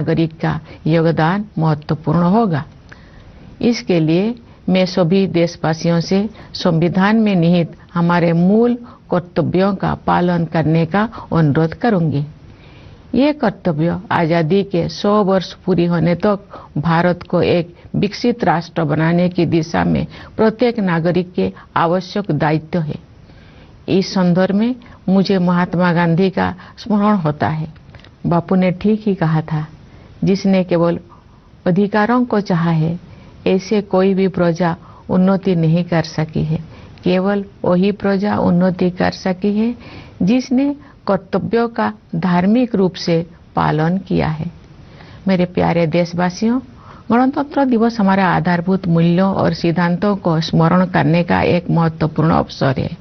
नागरिक का योगदान महत्वपूर्ण होगा। इसके लिए मैं सभी देशवासियों से संविधान में निहित हमारे मूल कर्तव्यों का पालन करने का अनुरोध करूंगी। ये कर्तव्य आजादी के 100 वर्ष पूरी होने तक भारत को एक विकसित राष्ट्र बनाने की दिशा में प्रत्येक नागरिक के आवश्यक दायित्व है। इस संदर्भ में मुझे महात्मा गांधी का स्मरण होता है। बापू ने ठीक ही कहा था, जिसने केवल अधिकारों को चाहा है, ऐसे कोई भी प्रजा उन्नति नहीं कर सकी है। केवल वही प्रजा उन्नति कर सकी है जिसने कर्तव्यों का धार्मिक रूप से पालन किया है। मेरे प्यारे देशवासियों, गणतंत्र दिवस हमारे आधारभूत मूल्यों और सिद्धांतों को स्मरण करने का एक महत्वपूर्ण अवसर है।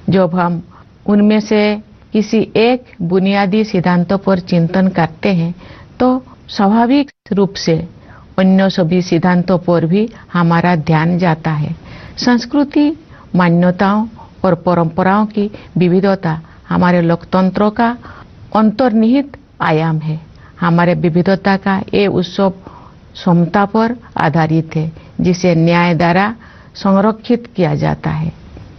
जब हम उनमें से किसी एक बुनियादी सिद्धांतों पर चिंतन करते हैं तो स्वाभाविक रूप से अन्य सभी सिद्धांतों पर भी हमारा ध्यान जाता है। संस्कृति, मान्यताओं और परंपराओं की विविधता हमारे लोकतंत्र का अंतर्निहित आयाम है। हमारे विविधता का ये उत्सव समता पर आधारित है, जिसे न्याय द्वारा संरक्षित किया जाता है।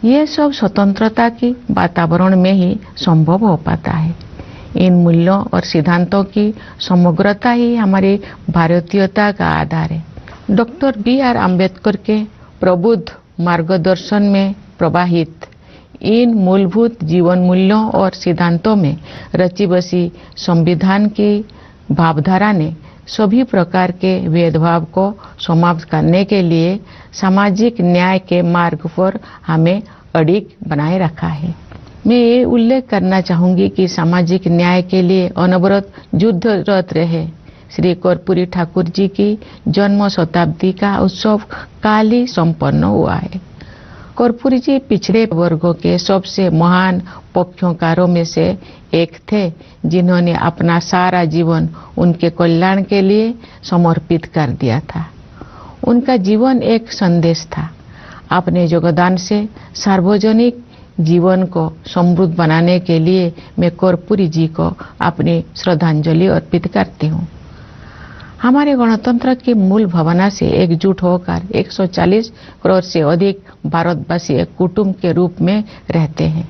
ये सब स्वतंत्रता की वातावरण में ही संभव हो पाता है। इन मूल्यों और सिद्धांतों की समग्रता ही हमारी भारतीयता का आधार है। Doctor B.R. अम्बेडकर के प्रबुद्ध मार्गदर्शन में प्रवाहित इन मूलभूत जीवन मूल्यों और सिद्धांतों में रची बसी संविधान की भावधारा ने सभी प्रकार के भेदभाव को समाप्त करने के लिए सामाजिक न्याय के मार्ग पर हमें अडिग बनाए रखा है। मैं ये उल्लेख करना चाहूंगी कि सामाजिक न्याय के लिए अनवरत युद्धरत रहे श्री कर्पूरी ठाकुर जी की जन्म शताब्दी का उत्सव काल ही संपन्न हुआ है। कर्पूरी जी पिछड़े वर्गों के सबसे महान पक्षकारों में से एक थे, जिन्होंने अपना सारा जीवन उनके कल्याण के लिए समर्पित कर दिया था। उनका जीवन एक संदेश था। अपने योगदान से सार्वजनिक जीवन को समृद्ध बनाने के लिए मैं कर्पूरी जी को अपनी श्रद्धांजलि अर्पित करती हूँ। हमारे गणतंत्र की मूल भावना से एकजुट होकर 140 करोड़ से अधिक भारतवासी एक कुटुंब के रूप में रहते हैं।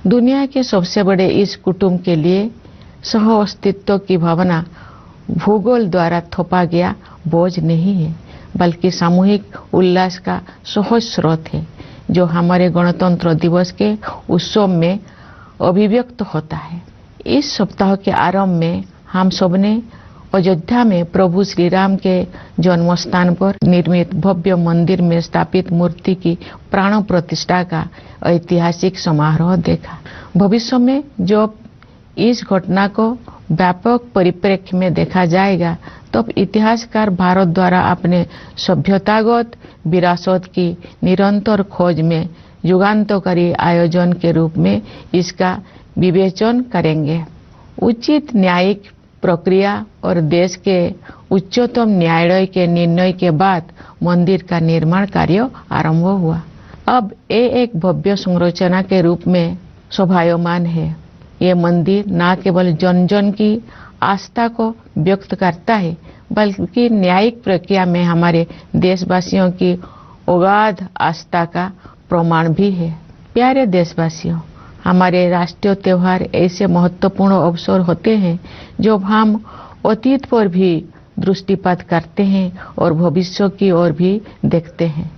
दुनिया के सबसे बड़े इस कुटुंब के लिए सह अस्तित्व की भावना भूगोल द्वारा थोपा गया बोझ नहीं है, बल्कि सामूहिक उल्लास का सहज स्रोत है, जो हमारे गणतंत्र दिवस के उत्सव में अभिव्यक्त होता है। इस सप्ताह के आरंभ में हम सबने अयोध्या में प्रभु श्री राम के जन्म स्थान पर निर्मित भव्य मंदिर में स्थापित मूर्ति की प्राण प्रतिष्ठा का ऐतिहासिक समारोह देखा। भविष्य में जब इस घटना को व्यापक परिप्रेक्ष्य में देखा जाएगा, तब इतिहासकार भारत द्वारा अपने सभ्यतागत विरासत की निरंतर खोज में युगांतकारी आयोजन के रूप में इसका विवेचन करेंगे। उचित न्यायिक प्रक्रिया और देश के उच्चतम न्यायालय के निर्णय के बाद मंदिर का निर्माण कार्य आरंभ हुआ। अब ये एक भव्य संरचना के रूप में शोभायमान है। ये मंदिर न केवल जन जन की आस्था को व्यक्त करता है, बल्कि न्यायिक प्रक्रिया में हमारे देशवासियों की अगाध आस्था का प्रमाण भी है। प्यारे देशवासियों, हमारे राष्ट्रीय त्योहार ऐसे महत्वपूर्ण अवसर होते हैं जब हम अतीत पर भी दृष्टिपात करते हैं और भविष्य की ओर भी देखते हैं।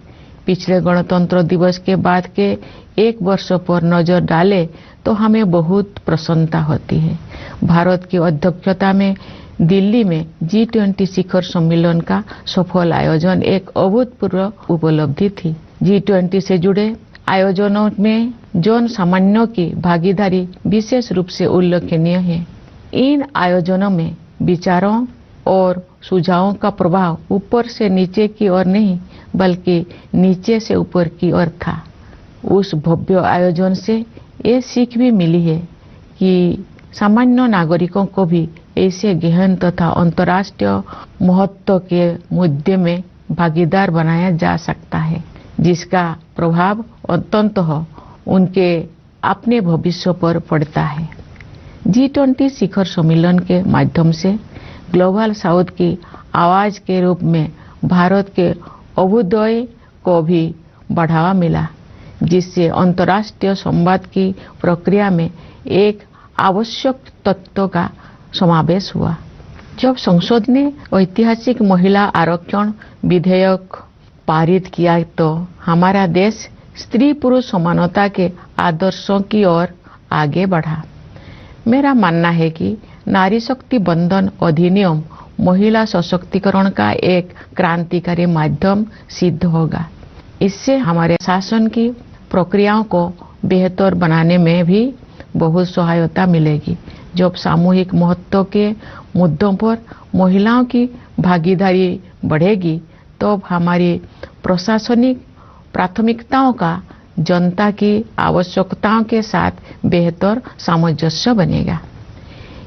पिछले गणतंत्र दिवस के बाद के एक वर्ष पर नजर डालें तो हमें बहुत प्रसन्नता होती है। भारत की अध्यक्षता में दिल्ली में G20 शिखर सम्मेलन का सफल आयोजन एक अभूतपूर्व उपलब्धि थी। G20 से जुड़े आयोजनों में जन सामान्यों की भागीदारी विशेष रूप से उल्लेखनीय है। इन आयोजनों में विचारों और सुझावों का प्रभाव ऊपर से नीचे की ओर नहीं, बल्कि नीचे से ऊपर की ओर था। उस भव्य आयोजन से ये सीख भी मिली है कि सामान्य नागरिकों को भी ऐसे गहन तथा अंतर्राष्ट्रीय महत्व के मुद्दे में भागीदार बनाया जा सकता है, जिसका प्रभाव अंततः उनके अपने भविष्य पर पड़ता है। G20 शिखर सम्मेलन के माध्यम से ग्लोबल साउथ की आवाज के रूप में भारत के अभ्युदय को भी बढ़ावा मिला, जिससे अंतर्राष्ट्रीय संवाद की प्रक्रिया में एक आवश्यक तत्व का समावेश हुआ। जब संसद ने ऐतिहासिक महिला आरक्षण विधेयक पारित किया तो हमारा देश स्त्री पुरुष समानता के आदर्शों की ओर आगे बढ़ा। मेरा मानना है कि नारी शक्ति बंधन अधिनियम महिला सशक्तिकरण का एक क्रांतिकारी माध्यम सिद्ध होगा। इससे हमारे शासन की प्रक्रियाओं को बेहतर बनाने में भी बहुत सहायता मिलेगी। जब सामूहिक महत्व के मुद्दों पर महिलाओं की भागीदारी बढ़ेगी तो हमारी प्रशासनिक प्राथमिकताओं का जनता की आवश्यकताओं के साथ बेहतर सामंजस्य बनेगा।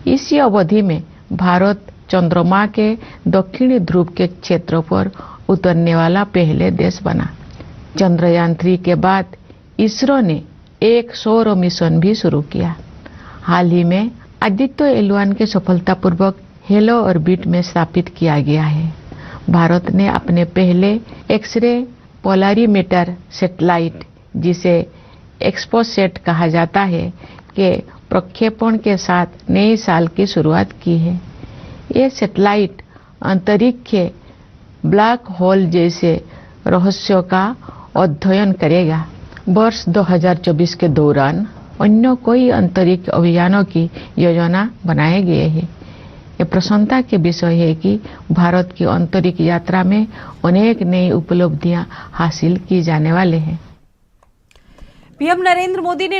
इसी अवधि में भारत चंद्रमा के दक्षिणी ध्रुव के क्षेत्र पर उतरने वाला पहले देश बना। चंद्रयान-3 के बाद इसरो ने एक सौर मिशन भी शुरू किया। हाल ही में आदित्य L1 के सफलतापूर्वक हेलो ऑर्बिट में स्थापित किया गया है। भारत ने अपने पहले एक्स-रे पोलरीमीटर सैटेलाइट, जिसे एक्सपोसेट कहा जाता है, के प्रक्षेपण के साथ नए साल की शुरुआत की है। ये सैटेलाइट अंतरिक्ष ब्लैक होल जैसे रहस्यों का अध्ययन करेगा। वर्ष 2024 के दौरान अन्य कोई अंतरिक्ष अभियानों की योजना बनाए गए हैं। ये प्रसन्नता के विषय है कि भारत की अंतरिक्ष यात्रा में अनेक नई उपलब्धियां हासिल की जाने वाले हैं। पीएम नरेंद्र मोदी ने